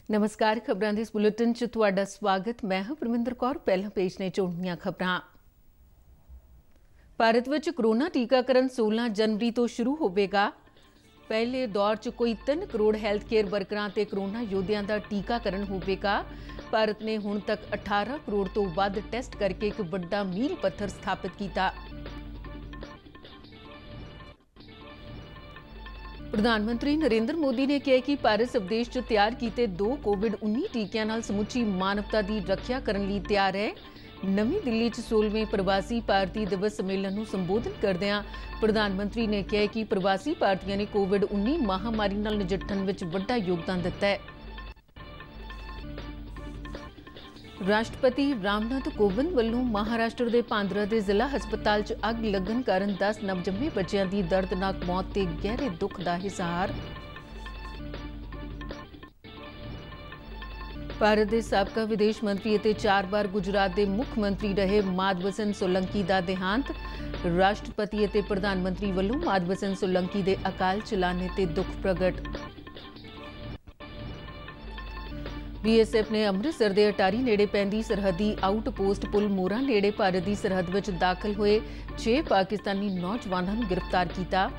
नमस्कार। खबरां ਦੇ ਇਸ ਬੁਲੇਟਿਨ 'ਚ ਤੁਹਾਡਾ ਸਵਾਗਤ। ਮੈਂ ਹਾਂ ਪਰਮਿੰਦਰ ਕੌਰ। ਪਹਿਲਾਂ ਪੇਸ਼ ਨੇ ਚੋਣਵੀਆਂ ਖਬਰਾਂ। ਭਾਰਤ ਵਿੱਚ ਕੋਰੋਨਾ ਟੀਕਾਕਰਨ 16 ਜਨਵਰੀ ਤੋਂ ਸ਼ੁਰੂ ਹੋਵੇਗਾ। ਪਹਿਲੇ ਦੌਰ 'ਚ ਕੋਈ 3 ਕਰੋੜ ਹੈਲਥ ਕੇਅਰ ਵਰਕਰਾਂ ਤੇ ਕੋਰੋਨਾ ਯੋਧਿਆਂ ਦਾ ਟੀਕਾਕਰਨ ਹੋਵੇਗਾ। ਭਾਰਤ ਨੇ ਹੁਣ ਤੱਕ 18 ਕਰੋੜ ਤੋਂ ਵੱਧ ਟੈਸਟ ਕਰਕੇ ਇੱਕ ਵੱਡਾ ਮੀਲ ਪੱਥਰ ਸਥਾਪਿਤ ਕੀਤਾ। प्रधानमंत्री नरेंद्र मोदी ने कहा कि भारत स्वदेश च तैयार किए 2 कोविड-19 टीकिਆਂ ਨਾਲ ਸਮੁੱਚੀ ਮਾਨਵਤਾ ਦੀ ਰੱਖਿਆ ਕਰਨ ਲਈ ਤਿਆਰ ਹੈ। ਨਵੀਂ ਦਿੱਲੀ 'ਚ 16ਵੇਂ ਪ੍ਰਵਾਸੀ ਭਾਰਤੀ ਦਿਵਸ ਸੰਮੇਲਨ ਨੂੰ ਸੰਬੋਧਨ ਕਰਦਿਆਂ ਪ੍ਰਧਾਨ ਮੰਤਰੀ ਨੇ ਕਿਹਾ ਕਿ ਪ੍ਰਵਾਸੀ ਭਾਰਤੀਆਂ ਨੇ ਕੋਵਿਡ-19 ਮਹਾਮਾਰੀ ਨਾਲ ਨਜਿੱਠਣ ਵਿੱਚ ਵੱਡਾ ਯੋਗਦਾਨ ਦਿੱਤਾ ਹੈ। ਰਾਸ਼ਟਰਪਤੀ ਰਾਮਨਾਥ ਕੋਵਿੰਦ ਵੱਲੋਂ ਮਹਾਰਾਸ਼ਟਰ ਦੇ ਭਾਂਦਰਾ ਦੇ ਜ਼ਿਲ੍ਹਾ ਹਸਪਤਾਲ 'ਚ ਅੱਗ ਲੱਗਣ ਕਾਰਨ 10 ਨਵਜੰਮੇ ਬੱਚਿਆਂ ਦੀ ਦਰਦਨਾਕ ਮੌਤ ਤੇ ਗਹਿਰੇ ਦੁੱਖ ਦਾ ਇਜ਼ਹਾਰ। ਭਾਰਤ ਦੇ ਸਾਬਕਾ ਵਿਦੇਸ਼ ਮੰਤਰੀ ਅਤੇ 4 ਵਾਰ ਗੁਜਰਾਤ ਦੇ ਮੁੱਖ ਮੰਤਰੀ ਰਹੇ ਮਾਧਵਸਨ ਸੋਲੰਕੀ ਦਾ ਦੇਹਾਂਤ। ਰਾਸ਼ਟਰਪਤੀ ਅਤੇ ਪ੍ਰਧਾਨ ਮੰਤਰੀ ਵੱਲੋਂ ਮਾਧਵਸਨ ਸੋਲੰਕੀ ਦੇ ਅਕਾਲ ਚਲਾਣੇ ਤੇ ਦੁੱਖ ਪ੍ਰਗਟ। BSF ਨੇ ਅੰਮ੍ਰਿਤਸਰ ਦੇ ਅਟਾਰੀ ਨੇੜੇ ਪੈਂਦੀ ਸਰਹੱਦੀ ਆਊਟਪੋਸਟ ਪੁਲ ਮੋਰਾ ਨੇੜੇ ਭਾਰਤ ਦੀ ਸਰਹੱਦ ਵਿੱਚ ਦਾਖਲ ਹੋਏ 6 ਪਾਕਿਸਤਾਨੀ ਨੌਜਵਾਨਾਂ ਨੂੰ ਗ੍ਰਿਫਤਾਰ ਕੀਤਾ।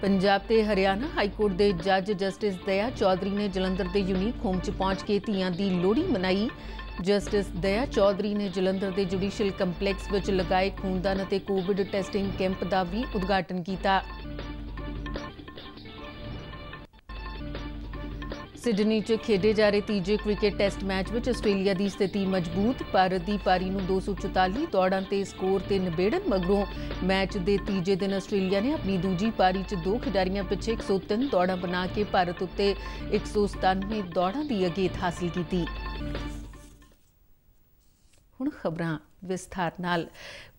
ਪੰਜਾਬ ਤੇ ਹਰਿਆਣਾ ਹਾਈਕੋਰਟ ਦੇ ਜੱਜ ਜਸਟਿਸ ਦਇਆ ਚੌਧਰੀ ਨੇ ਜਲੰਧਰ ਦੇ ਯੂਨੀਕ ਹੋਮ 'ਚ ਪਹੁੰਚ ਕੇ ਧੀਆਂ ਦੀ ਲੋਹੜੀ ਮਨਾਈ। ਜਸਟਿਸ ਦਇਆ ਚੌਧਰੀ ਨੇ ਜਲੰਧਰ ਦੇ ਜੁਡੀਸ਼ੀਅਲ ਕੰਪਲੈਕਸ ਵਿੱਚ ਲਗਾਏ ਖੂਨਦਾਨ ਅਤੇ ਕੋਵਿਡ ਟੈਸਟਿੰਗ ਕੈਂਪ ਦਾ ਵੀ ਉਦਘਾਟਨ ਕੀਤਾ। ਸਿਡਨੀ 'ਚ ਖੇਡੇ ਜਾ ਰਹੇ ਤੀਜੇ ਕ੍ਰਿਕਟ ਟੈਸਟ ਮੈਚ ਵਿੱਚ ਆਸਟ੍ਰੇਲੀਆ ਦੀ ਸਥਿਤੀ ਮਜ਼ਬੂਤ। ਭਾਰਤ ਦੀ ਪਾਰੀ ਨੂੰ 244 ਦੌੜਾਂ ਤੇ ਸਕੋਰ ਤੇ ਨਿਬੇੜਨ ਮਗਰੋਂ ਮੈਚ ਦੇ ਤੀਜੇ ਦਿਨ ਆਸਟ੍ਰੇਲੀਆ ਨੇ ਆਪਣੀ ਦੂਜੀ ਪਾਰੀ 'ਚ 2 ਖਿਡਾਰੀਆਂ ਪਿੱਛੇ 103 ਦੌੜਾਂ ਬਣਾ ਕੇ ਭਾਰਤ ਉੱਤੇ 197 ਦੌੜਾਂ ਦੀ ਅਗੇਤ ਹਾਸਲ ਕੀਤੀ। ਹੁਣ ਖਬਰਾਂ ਵਿਸਥਾਰ ਨਾਲ।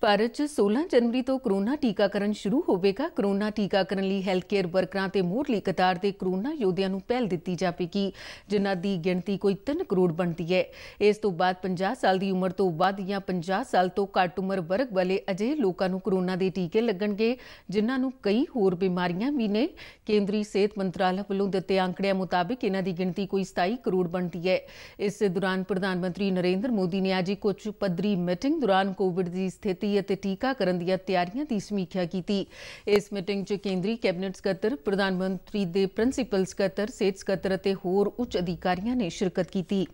ਭਾਰਤ 'ਚ 16 ਜਨਵਰੀ ਤੋਂ ਕੋਰੋਨਾ ਟੀਕਾਕਰਨ ਸ਼ੁਰੂ ਹੋਵੇਗਾ। ਕੋਰੋਨਾ ਟੀਕਾਕਰਨ ਲਈ ਹੈਲਥ ਕੇਅਰ ਵਰਕਰਾਂ ਤੇ ਮੋਹਰਲੀ ਕਤਾਰ ਦੇ ਕੋਰੋਨਾ ਯੋਧਿਆਂ ਨੂੰ ਪਹਿਲ ਦਿੱਤੀ ਜਾਵੇਗੀ, ਜਿਨ੍ਹਾਂ ਦੀ ਗਿਣਤੀ ਕੋਈ 3 ਕਰੋੜ ਬਣਦੀ ਹੈ। ਇਸ ਤੋਂ ਬਾਅਦ 50 ਸਾਲ ਦੀ ਉਮਰ ਤੋਂ ਵੱਧ ਜਾਂ 50 ਸਾਲ ਤੋਂ ਘੱਟ ਉਮਰ ਵਰਗ ਵਾਲੇ ਅਜਿਹੇ ਲੋਕਾਂ ਨੂੰ ਕੋਰੋਨਾ ਦੇ ਟੀਕੇ ਲੱਗਣਗੇ, ਜਿਨ੍ਹਾਂ ਨੂੰ ਕਈ ਹੋਰ ਬਿਮਾਰੀਆਂ ਵੀ ਨੇ। ਕੇਂਦਰੀ ਸਿਹਤ ਮੰਤਰਾਲਾ ਵੱਲੋਂ ਦਿੱਤੇ ਅੰਕੜਿਆਂ ਮੁਤਾਬਿਕ ਇਹਨਾਂ ਦੀ ਗਿਣਤੀ ਕੋਈ 27 ਕਰੋੜ ਬਣਦੀ ਹੈ। ਇਸ ਦੌਰਾਨ ਪ੍ਰਧਾਨ ਮੰਤਰੀ ਨਰਿੰਦਰ ਮੋਦੀ ਨੇ ਅੱਜ ਇੱਕ ਉੱਚ ਪੱਧਰੀ ਮੀਟਿੰਗ ਦੌਰਾਨ ਕੋਵਿਡ ਦੀ ਸਥਿਤੀ ਅਤੇ ਟੀਕਾਕਰਨ ਦੀਆਂ ਤਿਆਰੀਆਂ ਦੀ ਸਮੀਖਿਆ ਕੀਤੀ। ਇਸ ਮੀਟਿੰਗ 'ਚ ਕੇਂਦਰੀ ਕੈਬਨਿਟ ਸਕੱਤਰ, ਪ੍ਰਧਾਨ ਮੰਤਰੀ ਦੇ ਪ੍ਰਿੰਸੀਪਲ ਸਕੱਤਰ, ਸਿਹਤ ਸਕੱਤਰ ਅਤੇ ਹੋਰ ਉੱਚ ਅਧਿਕਾਰੀਆਂ ਨੇ ਸ਼ਿਰਕਤ ਕੀਤੀ।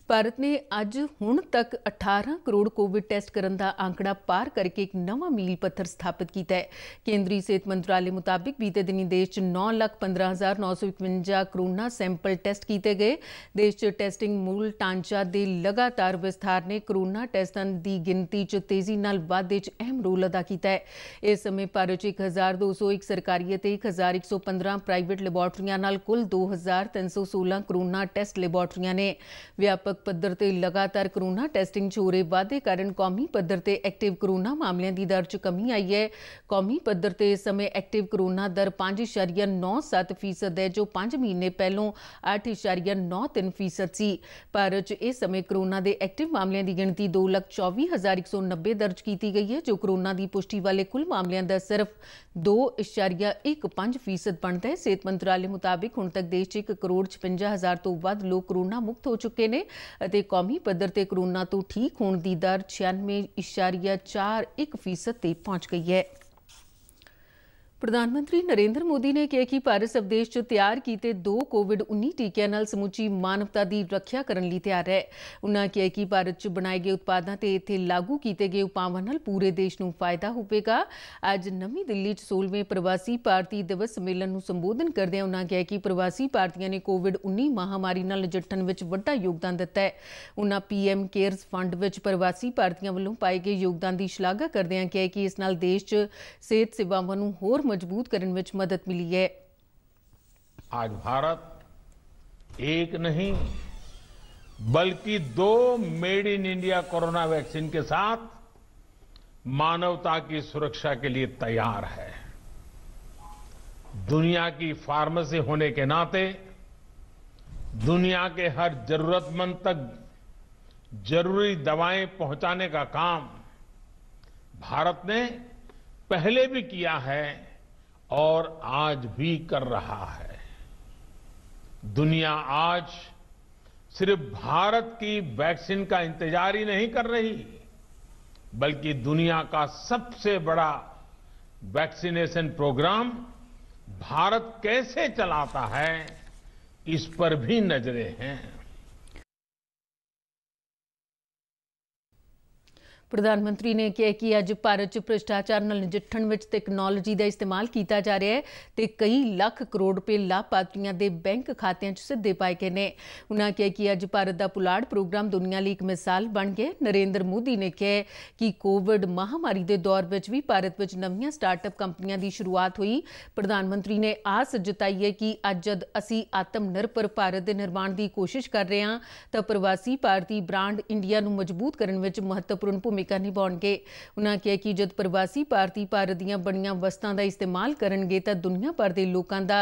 ਭਾਰਤ ਨੇ ਅੱਜ ਹੁਣ ਤੱਕ 18 ਕਰੋੜ ਕੋਵਿਡ ਟੈਸਟ ਕਰਨ ਦਾ ਅੰਕੜਾ ਪਾਰ ਕਰਕੇ ਇੱਕ ਨਵਾਂ ਮੀਲ ਪੱਥਰ ਸਥਾਪਿਤ ਕੀਤਾ ਹੈ। ਕੇਂਦਰੀ ਸਿਹਤ ਮੰਤਰਾਲੇ ਮੁਤਾਬਿਕ ਬੀਤੇ ਦਿਨੀ ਦੇਸ਼ 'ਚ 9,15,951 ਕੋਰੋਨਾ ਸੈਂਪਲ ਟੈਸਟ ਕੀਤੇ ਗਏ। ਦੇਸ਼ 'ਚ ਟੈਸਟਿੰਗ ਮੂਲ ਢਾਂਚਾ ਦੇ ਲਗਾਤਾਰ ਵਿਸਥਾਰ ਨੇ ਕੋਰੋਨਾ ਟੈਸਟਾਂ ਦੀ ਗਿਣਤੀ 'ਚ ਤੇਜ਼ੀ ਨਾਲ ਵਾਧੇ 'ਚ ਅਹਿਮ ਰੋਲ ਅਦਾ ਕੀਤਾ ਹੈ। ਇਸ ਸਮੇਂ ਭਾਰਤ 'ਚ 1,201 ਸਰਕਾਰੀ ਅਤੇ 1,115 ਪ੍ਰਾਈਵੇਟ ਲੈਬੋਰਟਰੀਆਂ ਨਾਲ ਕੁੱਲ 2,316 ਕੋਰੋਨਾ ਟੈਸਟ ਲੈਬੋਰਟਰੀਆਂ ਨੇ। ਵਿਆਪਕ ਪੱਧਰ ਤੇ ਲਗਾਤਾਰ ਕੋਰੋਨਾ ਟੈਸਟਿੰਗ 'ਚ ਹੋ ਰਹੇ ਵਾਧੇ ਕਾਰਨ ਕੌਮੀ ਪੱਧਰ ਤੇ ਐਕਟਿਵ ਕੋਰੋਨਾ ਮਾਮਲਿਆਂ ਦੀ ਦਰ 'ਚ ਕਮੀ ਆਈ ਹੈ। ਕੌਮੀ ਪੱਧਰ ਤੇ ਇਸ ਸਮੇਂ ਐਕਟਿਵ ਕੋਰੋਨਾ ਦਰ 5.97% ਹੈ, ਜੋ 5 ਮਹੀਨੇ ਪਹਿਲੋਂ 8.93% ਸੀ। ਭਾਰਤ 'ਚ ਇਸ ਸਮੇਂ ਕੋਰੋਨਾ ਦੇ ਐਕਟਿਵ ਮਾਮਲਿਆਂ ਦੀ ਗਿਣਤੀ 2,24,190 ਦਰਜ ਕੀਤੀ ਗਈ ਹੈ, ਜੋ ਕੋਰੋਨਾ ਦੀ ਪੁਸ਼ਟੀ ਵਾਲੇ ਕੁੱਲ ਮਾਮਲਿਆਂ ਦਾ ਸਿਰਫ 2.15% ਬਣਦਾ ਹੈ। ਸਿਹਤ ਮੰਤਰਾਲੇ ਮੁਤਾਬਿਕ ਹੁਣ ਤੱਕ ਦੇਸ਼ 'ਚ 1,56,000 ਤੋਂ ਵੱਧ ਲੋਕ ਕੋਰੋਨਾ ਮੁਕਤ ਹੋ ਚੁੱਕੇ ਨੇ ਅਤੇ ਕੌਮੀ ਪੱਧਰ ਤੇ ਕੋਰੋਨਾ ਤੋਂ ਠੀਕ ਹੋਣ ਦੀ ਦਰ 96.41% ਤੇ ਪਹੁੰਚ ਗਈ ਹੈ। ਪ੍ਰਧਾਨ ਮੰਤਰੀ ਨਰਿੰਦਰ ਮੋਦੀ ਨੇ ਕਿਹਾ ਕਿ ਭਾਰਤ ਸਵਦੇਸ਼ 'ਚ ਤਿਆਰ ਕੀਤੇ 2 ਕੋਵਿਡ-19 ਟੀਕਿਆਂ ਨਾਲ ਸਮੁੱਚੀ ਮਾਨਵਤਾ ਦੀ ਰੱਖਿਆ ਕਰਨ ਲਈ ਤਿਆਰ ਹੈ। ਉਨ੍ਹਾਂ ਕਿਹਾ ਕਿ ਭਾਰਤ 'ਚ ਬਣਾਏ ਗਏ ਉਤਪਾਦਾਂ ਤੇ ਇੱਥੇ ਲਾਗੂ ਕੀਤੇ ਗਏ ਉਪਾਵਾਂ ਨਾਲ ਪੂਰੇ ਦੇਸ਼ ਨੂੰ ਫਾਇਦਾ ਹੋਵੇਗਾ। ਅੱਜ ਨਵੀਂ ਦਿੱਲੀ 'ਚ 16ਵੇਂ ਪ੍ਰਵਾਸੀ ਭਾਰਤੀ ਦਿਵਸ ਸੰਮੇਲਨ ਨੂੰ ਸੰਬੋਧਨ ਕਰਦਿਆਂ ਉਨ੍ਹਾਂ ਕਿਹਾ ਕਿ ਪ੍ਰਵਾਸੀ ਭਾਰਤੀਆਂ ਨੇ ਕੋਵਿਡ-19 ਮਹਾਮਾਰੀ ਨਾਲ ਨਜਿੱਠਣ ਵਿੱਚ ਵੱਡਾ ਯੋਗਦਾਨ ਦਿੱਤਾ ਹੈ। ਉਨ੍ਹਾਂ PM ਕੇਅਰਸ ਫੰਡ ਵਿੱਚ ਪ੍ਰਵਾਸੀ ਭਾਰਤੀਆਂ ਵੱਲੋਂ ਪਾਏ ਗਏ ਯੋਗਦਾਨ ਦੀ ਸ਼ਲਾਘਾ ਕਰਦਿਆਂ ਕਿਹਾ ਕਿ ਇਸ ਨਾਲ ਦੇਸ਼ 'ਚ ਸਿਹਤ ਸੇਵਾਵਾਂ ਨੂੰ ਹੋਰ मजबूत करने में मदद मिली है। आज भारत एक नहीं बल्कि 2 made in India corona vaccine के साथ मानवता की सुरक्षा के लिए तैयार है। दुनिया की फार्मेसी होने के नाते दुनिया के हर जरूरतमंद तक जरूरी दवाएं पहुंचाने का काम भारत ने पहले भी किया है और आज भी कर रहा है। दुनिया आज सिर्फ भारत की वैक्सीन का इंतजार ही नहीं कर रही, बल्कि दुनिया का सबसे बड़ा वैक्सीनेशन प्रोग्राम भारत कैसे चलाता है, इस पर भी नजरें हैं। प्रधानमंत्री ने कहा कि अज भारत च भ्रष्टाचार नाल नजिठण विच तकनोलॉजी का इस्तेमाल किया जा रहा है तो कई लाख करोड़ रुपए लाभार्थियों के बैंक खात्यां च सिद्धे पाए गए ने। उन्होंने कहा कि अज भारत का पुलाड़ प्रोग्राम दुनिया लिए एक मिसाल बन गया। नरेंद्र मोदी ने कहा कि कोविड महामारी के दौर में भी भारत में नवीं स्टार्टअप कंपनियों की शुरुआत हुई। प्रधानमंत्री ने आस जताई है कि अज जद असी आत्मनिर्भर भारत के निर्माण की कोशिश कर रहे हैं तो प्रवासी भारतीय ब्रांड इंडिया नूं मजबूत करने में महत्वपूर्ण भूमिका निभाउणगे। उन्होंने कहा कि जब प्रवासी भारतीय भारत दीआं बणीआं वस्तां दा इस्तेमाल करनगे तां दुनिया भर के लोगों का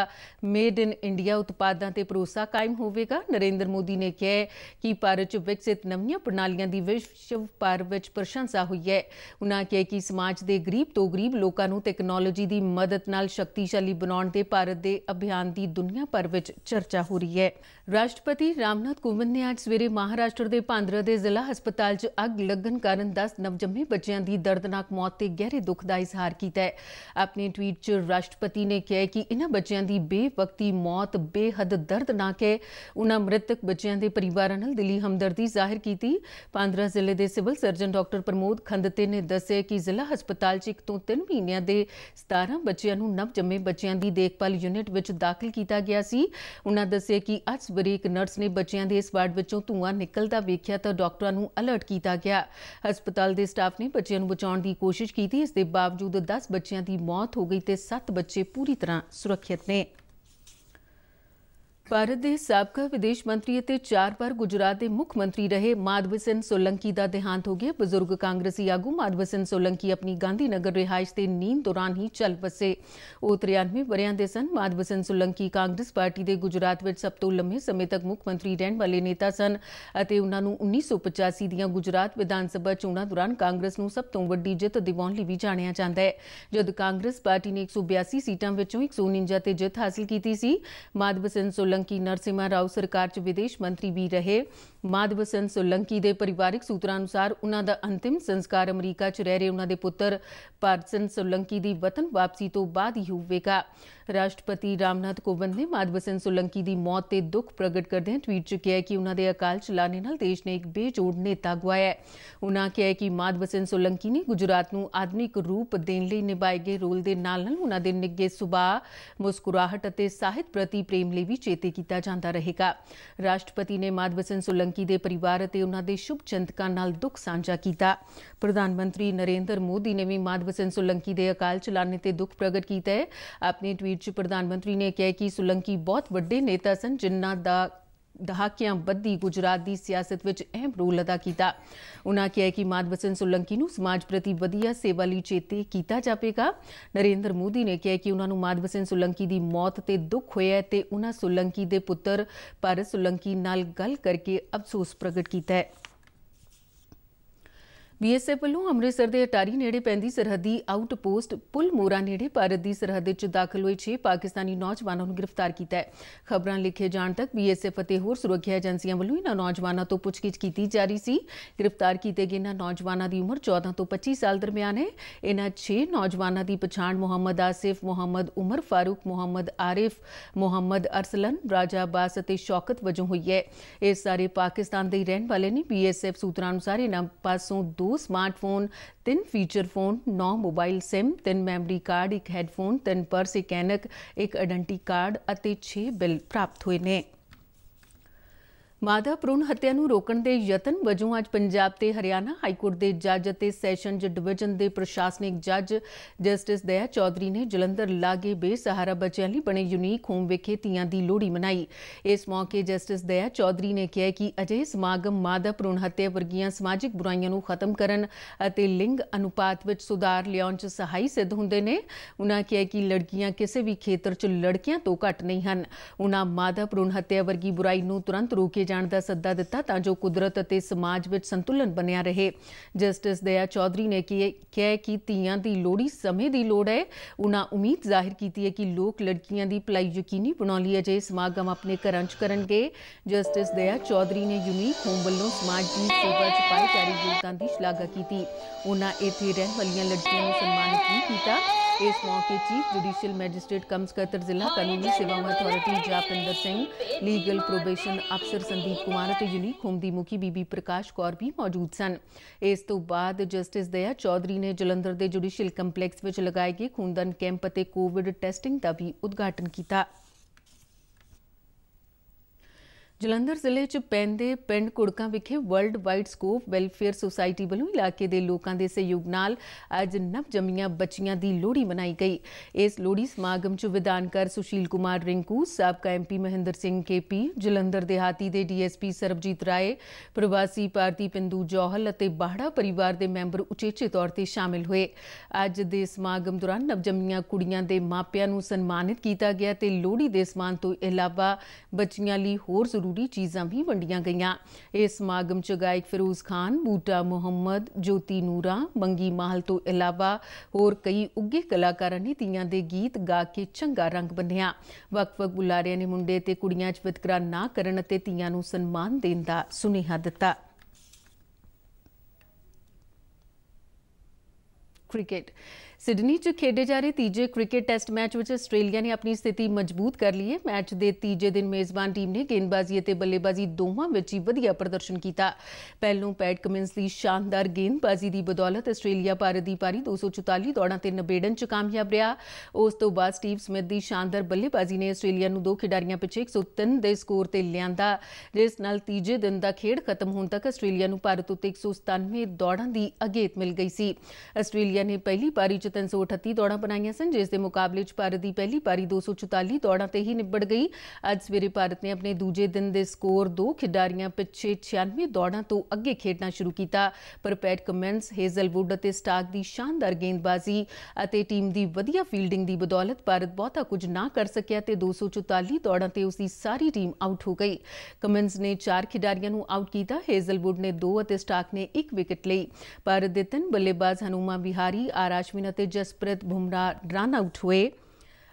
मेड इन इंडिया उत्पादों ते भरोसा कायम होवेगा। नरेंद्र मोदी ने कहा कि भारत च विकसित नवीं प्रणालियां दी विश्व भर विच प्रशंसा हुई है। उन्होंने कहा कि समाज के गरीब तो गरीब लोगों नूं तकनोलॉजी की मदद नाल शक्तिशाली बनाउण दे भारत के अभियान की दुनिया भर विच चर्चा हो रही है। राष्ट्रपति रामनाथ कोविंद ने आज सवेरे महाराष्ट्र के भांदरा के जिला हस्पताल च अग लगन कारण 10 नवजन्मे बच्चों की दर्दनाक मौत से गहरे दुख का इजहार किया है। अपने ट्वीट च राष्ट्रपति ने कहा कि इन्हां बच्चों की बेवकती मौत बेहद दर्दनाक है। उन्होंने मृतक बच्चों के परिवारों नाल दिली हमदर्दी जाहिर की। भांदरा जिले के सिविल सर्जन डॉक्टर प्रमोद खंदते ने दस्सिया कि जिला हस्पताल 1 तो 3 महीनों के 17 बच्चों को नवजन्मे बच्चों की देखभाल यूनिट में दाखिल किया गया सी। उन्होंने दस्सिया कि अज सवेरे एक नर्स ने बच्चों के इस वार्ड विचों धुआं निकलता वेख्या तो डॉक्टरों को अलर्ट किया गया। हस्पताल के स्टाफ ने बच्चों को बचाने की कोशिश की। इसके बावजूद 10 बच्चों की मौत हो गई तो 7 बच्चे पूरी तरह सुरक्षित ने। भारत के साबका विदेश मंत्री और 4 बार गुजरात के मुख्य मंत्री रहे माधव सिंह सोलंकी का देहांत हो गया। बजुर्ग कांग्रेसी आगू माधव सिंह सोलंकी अपनी गांधीनगर रिहायश से नींद दौरान ही चल बसे। वो 93 वरियां दे सन। माधव सिंह सोलंकी कांग्रेस पार्टी के गुजरात में सब तो लंबे समय तक मुख्य मंत्री रहने वाले नेता सन। उन्होंने 1985 दी गुजरात विधान सभा चोणां दौरान कांग्रेस को सब तो वड्डी जित दिवाउण लई भी जाणिया जांदा है। जद कांग्रेस पार्टी ने 182 सीटां विचों 149 ते जित हासिल की सी। माधव सिंह सोलंकी नरसिम्हा राव सरकार च विदेश मंत्री भी रहे। माधव सिंह सोलंकी के परिवारिक सूत्रों अनुसार उन्हों का अंतिम संस्कार अमरीका च रह रहे उन्होंने पुत्र भारत सिंह सोलंकी की वतन वापसी तो बाद ही होवेगा। राष्ट्रपति रामनाथ कोविंद ने माधव सिंह सोलंकी की मौत से दुख प्रगट करदे ट्वीट च कहा कि उन्होंने अकाल चलाने नाल देश ने एक बेजोड़ नेता गवाया है। उन्होंने कहा कि माधव सिंह सोलंकी ने गुजरात को आधुनिक रूप देने लई निभाए गए रोल के नाल उन्होंने निੱਘੇ सुभाਅ, मुस्कुराहट और साहित्य प्रति प्रेम ਲਈ भी चेते किया जाता रहेगा। राष्ट्रपति ने माधव सिंह सोलंकी के परिवार और उन्होंने शुभ चिंतकों नाल दुख साझा किया। प्रधानमंत्री नरेंद्र मोदी ने भी माधव सिंह सोलंकी के अकाल चलाने से दुख प्रगट किया है। अपने ट्वीट च प्रधानमंत्री ने कहा कि सोलंकी बहुत वड्डे नेता सन जिन्हां दा दहाकियां बद्धी गुजरात की सियासत में अहम रोल अदा किया। उन्होंने कहा कि माधव सिंह सोलंकी नूं समाज प्रति वधिया सेवा लई चेते किया जाएगा। नरेंद्र मोदी ने कहा कि उन्होंने माधव सिंह सोलंकी की मौत ते दुख होया है ते उन्होंने सोलंकी के पुत्र भारत सोलंकी नाल गल करके अफसोस प्रगट किया है। बीएसएफ वालों अमृतसर के अटारी नेड़े पैंदी सरहदी आउटपोस्ट पुल मोरा नेड़े भारत की सरहद च दाखिल हुए 6 पाकिस्तानी नौजवानों को गिरफ्तार किया है। खबरां लिखे जाने तक बीएसएफ और होर सुरक्षा एजेंसियों वालों इन्होंने नौजवानों तो पुछगिछ की जा रही सी। गिरफ्तार किए गए इन्होंने नौजवानों की उम्र 14 तो 25 साल दरमियान है। इन्होंने 6 नौजवानों की पछाण मोहम्मद आसिफ, मोहम्मद उमर फारूक, मोहम्मद आरिफ, मोहम्मद अरसलन, राजा अब्बास और शौकत वजों हुई है। ये सारे पाकिस्तान के रहने वाले ने। बीएसएफ सूत्रों अनुसार इन्होंने पासों 2 smartphone, 3 feature phone, 9 mobile SIM, 3 memory card, 1 headphone, 3 purse, 1 ऐनक, 1 आइडेंटिटी कार्ड और 6 बिल प्राप्त हुए ने। मादा भ्रूण हत्या नूं रोकण दे यतन वजों अज पंजाब ते हरियाणा हाईकोर्ट के जज और सैशनज डिवीजन के प्रशासनिक जज जस्टिस दया चौधरी ने जलंधर लागे बेसहारा बच्चों लिए बने यूनीक होम विखे धीआं दी लोहड़ी मनाई। इस मौके जस्टिस दया चौधरी ने कहा कि अजिहे समागम मादा भ्रूण हत्या वर्गियां समाजिक बुराइयां नूं खत्म करन अते लिंग अनुपात विच सुधार लियाउण च सहाई सिद्ध हुंदे ने। उन्होंने कहा कि लड़कियां किसी भी खेतर च लड़कियां तो घट नहीं हन। उन्होंने मादा भ्रूण हत्या वर्गी बुराई नूं तुरंत रोके जाने का सद्दा दिता तां जो कुदरत अते समाज विच संतुलन बनिया रहे। जस्टिस दया चौधरी ने कहा कि धीआं दी लोड़ी समय दी लोड़ है। उन्हां उम्मीद जाहिर की है कि लोग लड़कियां दी भलाई यकीनी बनाउण लई अजे समागम अपने घरां च करनगे। जस्टिस दया चौधरी ने यूनीक होम वल्लों समाज की सेवा च पाए जा रहे योगदान की शलाघा की। उन्हां इत्थे रहण वालियां लड़कियां नूं सन्मानित भी किया। इस मौके चीफ जुडिशियल मैजिस्ट्रेट कम सकत्तर जिला कानूनी सेवावां अथॉरिटी जापिंदर सिंह, लीगल प्रोबेशन अफसर संदीप कुमार और यूनीक होम दी मुखी बीबी प्रकाश कौर भी मौजूद सन। इस तो बाद जस्टिस दया चौधरी ने जलंधर के जुडिशियल कंपलैक्स में लगाए गए खूनदान कैंप और कोविड टैसटिंग का भी उद्घाटन किया। जलंधर जिले च पैंदे पिंड कुड़का विखे world wide scope welfare society वालों इलाके के लोगों के सहयोग नाल अज नव जम्मियां बच्चियां दी लोहड़ी मनाई गई। इस लोहड़ी समागम च विधानकार सुशील कुमार रिंकू, साबका MP महेंद्र सिंह KP, जलंधर देहाती के DSP सरबजीत राय, प्रवासी भारती पिंदू जौहल और बाहड़ा परिवार के मैंबर उचेचे तौर पर शामिल हुए। अज के समागम दौरान नवजम्मियां कुड़ियां के मापियां नूं सन्मानित किया गया ते लोहड़ी के समान तो इलावा बच्चियां लई होर जरूरी चीज़ां भी वंडियां गईयां। इस समागम च गायक फिरोज खान, बूटा मुहम्मद, ज्योति नूरा, मंगी माहल तो इलावा होर कई उगे कलाकारां ने धीआं दे गीत गा के चंगा रंग बन्निया। वख-वख बुलारियां ने मुंडे ते कुड़ियां च वितकरा ना करन ते धीआं नूं सन्मान देण दा सुनेहा दिता। क्रिकेट सिडनी च खेडे जा रहे तीजे क्रिकेट टेस्ट मैच में आस्ट्रेलिया ने अपनी स्थिति मजबूत कर ली है। मैच के तीजे दिन मेजबान टीम ने गेंदबाजी और बल्लेबाजी दोवां विच ही वधिया प्रदर्शन किया। पहलों पैट कमिंस की शानदार गेंदबाजी की बदौलत आस्ट्रेलिया भारत की पारी 244 दौड़ां ते नबेड़न च कामयाब रहा। उस तो बाद स्टीव स्मिथ की शानदार बल्लेबाजी ने आस्ट्रेलिया नूं 2 खिडारियां पिछे 103 के स्कोर ते लियांदा, जिस नाल तीजे दिन का खेड खत्म होने तक आस्ट्रेलिया नूं भारत उत्ते 197 दौड़ां की अगेत मिल गई सी। आस्ट्रेलिया ने पहली पारी 338 दौड़ां बनाईयां सन, जिस दे मुकाबले च भारत की पहली पारी 244 दौड़ां ते ही निबड़ गई। अज सवेरे भारत ने अपने दूजे दिन के स्कोर 2 खिडारियां पिछे 96 दौड़ां तो अगे खेडना शुरू किया, पर पैट कमिंस, हेजलवुड और स्टार्क की शानदार गेंदबाजी और टीम की वधिया फील्डिंग की बदौलत भारत बहुता कुछ ना कर सकिया ते 244 दौड़ां ते उसकी सारी टीम आउट हो गई। कमिंस ने 4 खिडारियां नूं आउट किया, हेजलवुड ने 2 और स्टार्क ने 1 विकेट ली। भारत के 3 बल्लेबाज हनुमा विहारी, आर अश्विन और जसप्रीत बुमराह रन आउट हुए।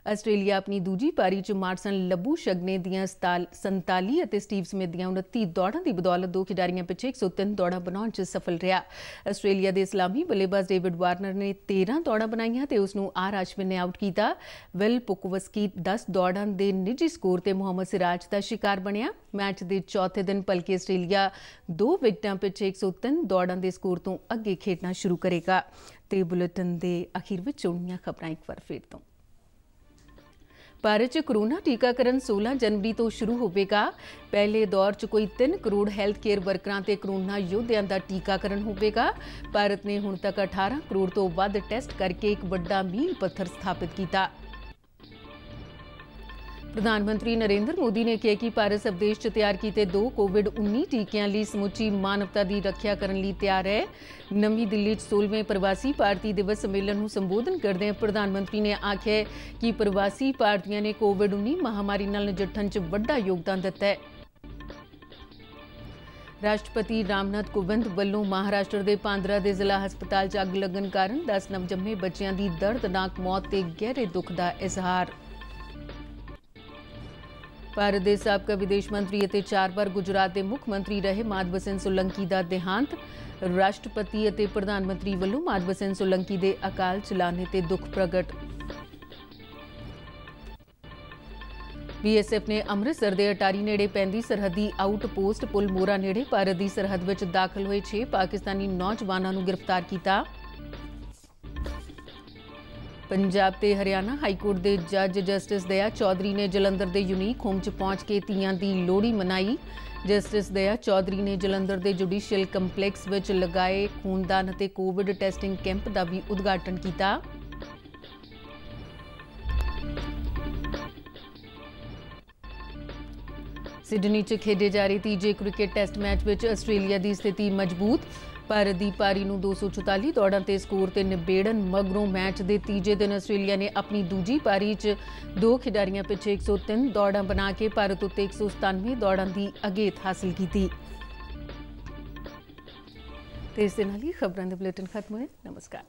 आस्ट्रेलिया अपनी दूजी पारी च मार्सन लब्बू शगने दियां 47 और स्टीव स्मिथ दियां 29 दौड़ां की बदौलत 2 खिडारियां पिछे 103 दौड़ां बनाउण च सफल रहा। आस्ट्रेलिया के सलामी बल्लेबाज डेविड वार्नर ने 13 दौड़ां बनाईयां ते उसनूं आर अश्विन ने आउट किया। विल पुकवस्की 10 दौड़ां के निजी स्कोर ते मोहम्मद सिराज का शिकार बनिया। मैच के चौथे दिन भलके आस्ट्रेलिया 2 विकेटां पिछे 103 दौड़ां के स्कोर तो अगे खेडना शुरू करेगा। ते बुलेटिन के अखीर विच चुनियां खबरां एक बार फिर तो। भारत च कोरोना टीकाकरण 16 जनवरी तो शुरू होगा। पहले दौर च कोई 3 करोड़ हैल्थ केयर वर्करां ते कोरोना योद्धियां का टीकाकरण होगा। भारत ने हुण तक 18 करोड़ तो वध टेस्ट करके एक बड़ा मील पत्थर स्थापित किया। प्रधानमंत्री नरेंद्र मोदी ने कहा कि भारत स्वदेश च तैयार किए 2 कोविड-19 टीकियां लिए समुची मानवता की रक्षा करने लिए तैयार है। नवी दिल्ली 16वें प्रवासी भारतीय दिवस सम्मेलन को संबोधन करदे प्रधानमंत्री ने आख्या कि प्रवासी भारतीयों ने कोविड-19 महामारी नाल नजिठण च वड्डा योगदान दिता है। राष्ट्रपति रामनाथ कोविंद वालों महाराष्ट्र के पांद्रा के जिला हस्पताल च अग लगन कारण 10 नवजन्मे बच्चों की दर्दनाक मौत ते गहरे दुख का इजहार। भारत के साबका विदेश मंत्री और 4 बार गुजरात के मुख्य मंत्री रहे माधव सिंह सोलंकी का देहांत। राष्ट्रपति और प्रधानमंत्री वालों माधव सिंह सोलंकी के अकाल चलाने ते दुख प्रगट। BSF ने अमृतसर के अटारी नेड़े पैंदी सरहदी आउटपोस्ट पुल मोरा नेड़े भारत की सरहद विच दाखिल हुए 6 पाकिस्तानी नौजवानों को गिरफ्तार किया। पंजाब ते हरियाणा हाईकोर्ट के जज जस्टिस दया चौधरी ने जलंधर के यूनीक होम च पहुंच के धीआं की लोहड़ी मनाई। जस्टिस दया चौधरी ने जलंधर के जुडिशियल कंपलैक्स विच लगाए खूनदान और कोविड टैसटिंग कैंप का भी उद्घाटन किया। सिडनी च खेडे जा रहे तीजे क्रिकेट टेस्ट मैच में आस्ट्रेलिया की स्थिति मजबूत। ਭਾਰਤ ਦੀ ਪਾਰੀ ਨੂੰ 244 ਦੌੜਾਂ ਤੇ ਸਕੋਰ ਤੇ ਨਿਬੇੜਨ ਮਗਰੋਂ ਮੈਚ ਦੇ ਤੀਜੇ ਦਿਨ ਆਸਟ੍ਰੇਲੀਆ ਨੇ ਆਪਣੀ ਦੂਜੀ ਪਾਰੀ 'ਚ 2 ਖਿਡਾਰੀਆਂ ਪਿੱਛੇ 103 ਦੌੜਾਂ ਬਣਾ ਕੇ ਭਾਰਤ ਉੱਤੇ 197 ਦੌੜਾਂ ਦੀ ਅਗੇਤ ਹਾਸਲ ਕੀਤੀ। ਤੇ ਇਸ ਦੇ ਨਾਲ ਹੀ ਖਬਰਾਂ ਦੇ ਬੁਲੇਟਿਨ ਖਤਮ ਹੋਏ। ਨਮਸਕਾਰ।